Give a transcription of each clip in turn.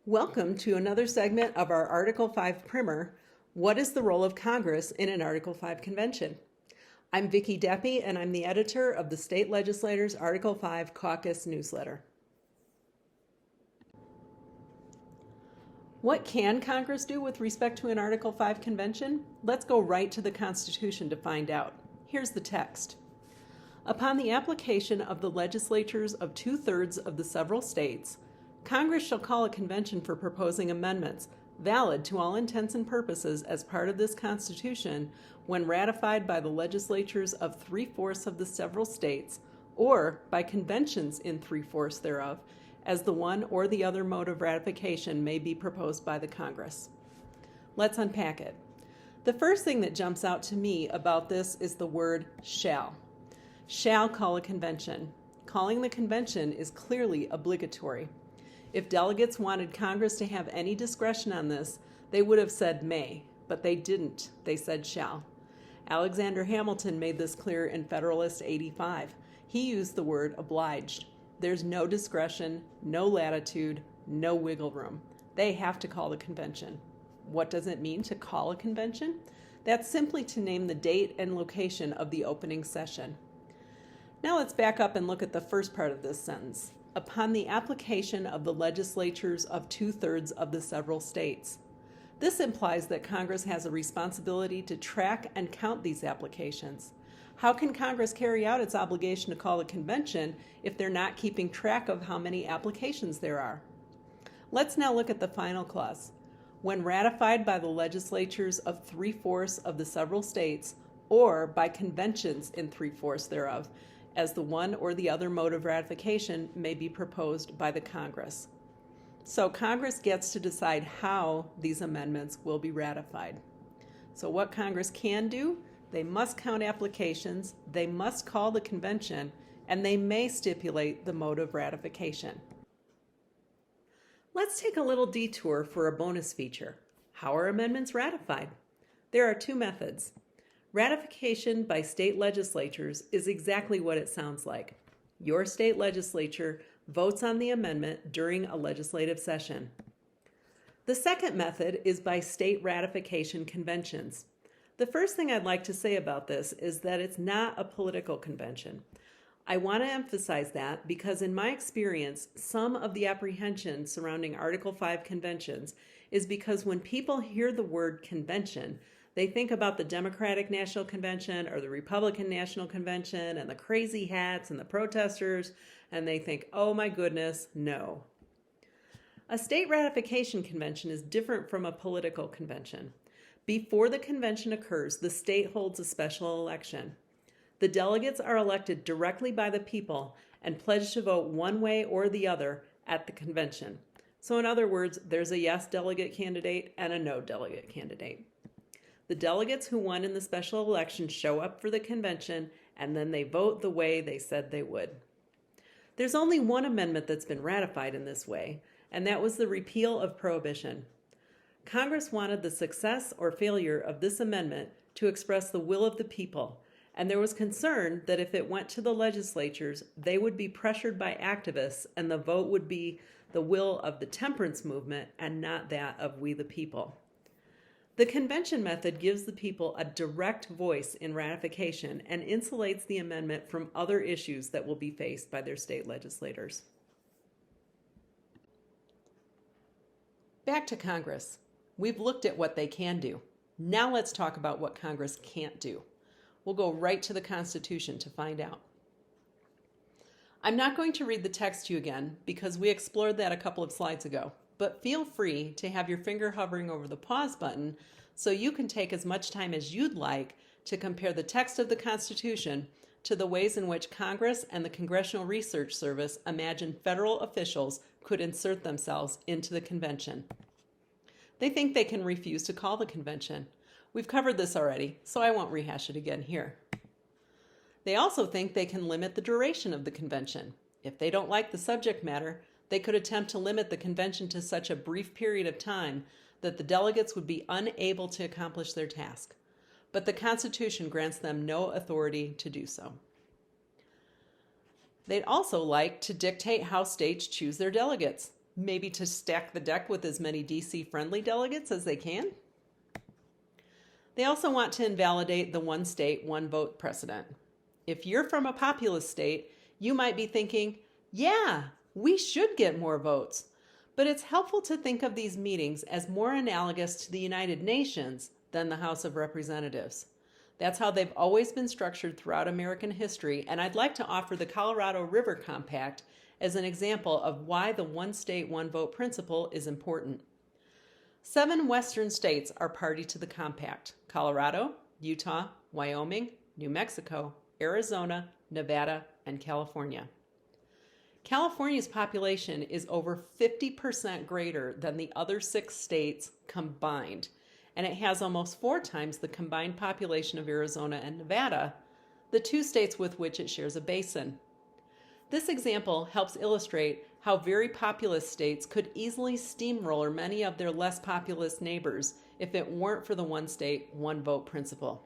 Welcome to another segment of our Article 5 primer, What is the Role of Congress in an Article 5 Convention? I'm Vickie Deppe, and I'm the editor of the State Legislators Article 5 Caucus newsletter. What can Congress do with respect to an Article 5 convention? Let's go right to the Constitution to find out. Here's the text. Upon the application of the legislatures of 2/3 of the several states, Congress shall call a convention for proposing amendments, valid to all intents and purposes as part of this Constitution, when ratified by the legislatures of 3/4 of the several states, or by conventions in 3/4 thereof, as the one or the other mode of ratification may be proposed by the Congress. Let's unpack it. The first thing that jumps out to me about this is the word shall. Shall call a convention. Calling the convention is clearly obligatory. If delegates wanted Congress to have any discretion on this, they would have said may, but they didn't. They said shall. Alexander Hamilton made this clear in Federalist 85. He used the word obliged. There's no discretion, no latitude, no wiggle room. They have to call the convention. What does it mean to call a convention? That's simply to name the date and location of the opening session. Now let's back up and look at the first part of this sentence. Upon the application of the legislatures of 2/3 of the several states. This implies that Congress has a responsibility to track and count these applications. How can Congress carry out its obligation to call a convention if they're not keeping track of how many applications there are? Let's now look at the final clause. When ratified by the legislatures of 3/4 of the several states, or by conventions in 3/4 thereof, as the one or the other mode of ratification may be proposed by the Congress. So Congress gets to decide how these amendments will be ratified. So what Congress can do, they must count applications, they must call the convention, and they may stipulate the mode of ratification. Let's take a little detour for a bonus feature. How are amendments ratified? There are two methods. Ratification by state legislatures is exactly what it sounds like. Your state legislature votes on the amendment during a legislative session. The second method is by state ratification conventions. The first thing I'd like to say about this is that it's not a political convention. I want to emphasize that because in my experience, some of the apprehension surrounding Article 5 conventions is because when people hear the word convention, they think about the Democratic National Convention or the Republican National Convention and the crazy hats and the protesters, and they think, oh my goodness, no. A state ratification convention is different from a political convention. Before the convention occurs, the state holds a special election. The delegates are elected directly by the people and pledge to vote one way or the other at the convention. So in other words, there's a yes delegate candidate and a no delegate candidate. The delegates who won in the special election show up for the convention, and then they vote the way they said they would. There's only one amendment that's been ratified in this way, and that was the repeal of prohibition. Congress wanted the success or failure of this amendment to express the will of the people, and there was concern that if it went to the legislatures, they would be pressured by activists, and the vote would be the will of the temperance movement and not that of we the people. The convention method gives the people a direct voice in ratification and insulates the amendment from other issues that will be faced by their state legislators. Back to Congress. We've looked at what they can do. Now let's talk about what Congress can't do. We'll go right to the Constitution to find out. I'm not going to read the text to you again because we explored that a couple of slides ago. But feel free to have your finger hovering over the pause button so you can take as much time as you'd like to compare the text of the Constitution to the ways in which Congress and the Congressional Research Service imagine federal officials could insert themselves into the convention. They think they can refuse to call the convention. We've covered this already, so I won't rehash it again here. They also think they can limit the duration of the convention. If they don't like the subject matter, they could attempt to limit the convention to such a brief period of time that the delegates would be unable to accomplish their task. But the Constitution grants them no authority to do so. They'd also like to dictate how states choose their delegates. Maybe to stack the deck with as many DC-friendly delegates as they can? They also want to invalidate the one state, one vote precedent. If you're from a populous state, you might be thinking, yeah, we should get more votes. But it's helpful to think of these meetings as more analogous to the United Nations than the House of Representatives. That's how they've always been structured throughout American history, and I'd like to offer the Colorado River Compact as an example of why the one state, one vote principle is important. 7 western states are party to the compact: Colorado, Utah, Wyoming, New Mexico, Arizona, Nevada, and California. California's population is over 50% greater than the other 6 states combined, and it has almost 4 times the combined population of Arizona and Nevada, the 2 states with which it shares a basin. This example helps illustrate how very populous states could easily steamroller many of their less populous neighbors if it weren't for the one state, one vote principle.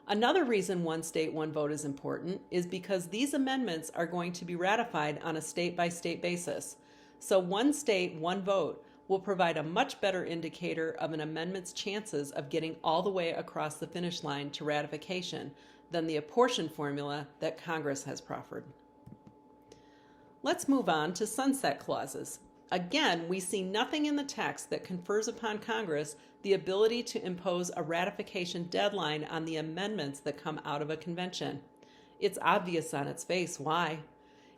Another reason one state, one vote is important is because these amendments are going to be ratified on a state-by-state basis. So one state, one vote will provide a much better indicator of an amendment's chances of getting all the way across the finish line to ratification than the apportion formula that Congress has proffered. Let's move on to sunset clauses. Again, we see nothing in the text that confers upon Congress the ability to impose a ratification deadline on the amendments that come out of a convention. It's obvious on its face why.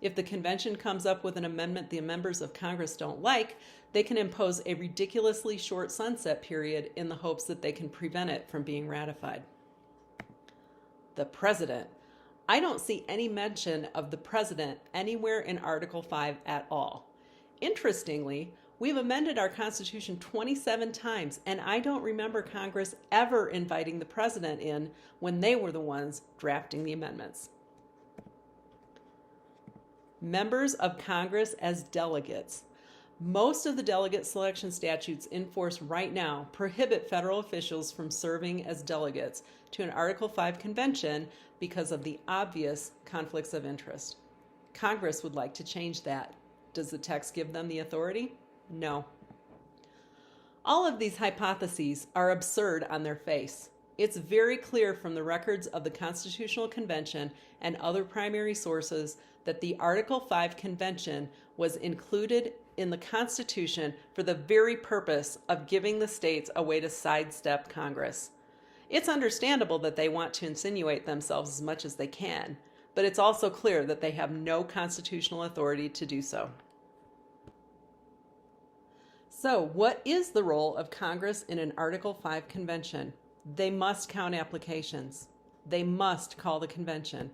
If the convention comes up with an amendment the members of Congress don't like, they can impose a ridiculously short sunset period in the hopes that they can prevent it from being ratified. The President. I don't see any mention of the President anywhere in Article 5 at all. Interestingly, we've amended our Constitution 27 times, and I don't remember Congress ever inviting the President in when they were the ones drafting the amendments. Members of Congress as delegates. Most of the delegate selection statutes in force right now prohibit federal officials from serving as delegates to an Article 5 convention because of the obvious conflicts of interest. Congress would like to change that. Does the text give them the authority? No. All of these hypotheses are absurd on their face. It's very clear from the records of the Constitutional Convention and other primary sources that the Article 5 convention was included in the Constitution for the very purpose of giving the states a way to sidestep Congress. It's understandable that they want to insinuate themselves as much as they can, but it's also clear that they have no constitutional authority to do so. So, what is the role of Congress in an Article 5 convention? They must count applications. They must call the convention.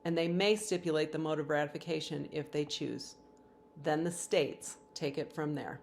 And they may stipulate the mode of ratification if they choose. Then the states take it from there.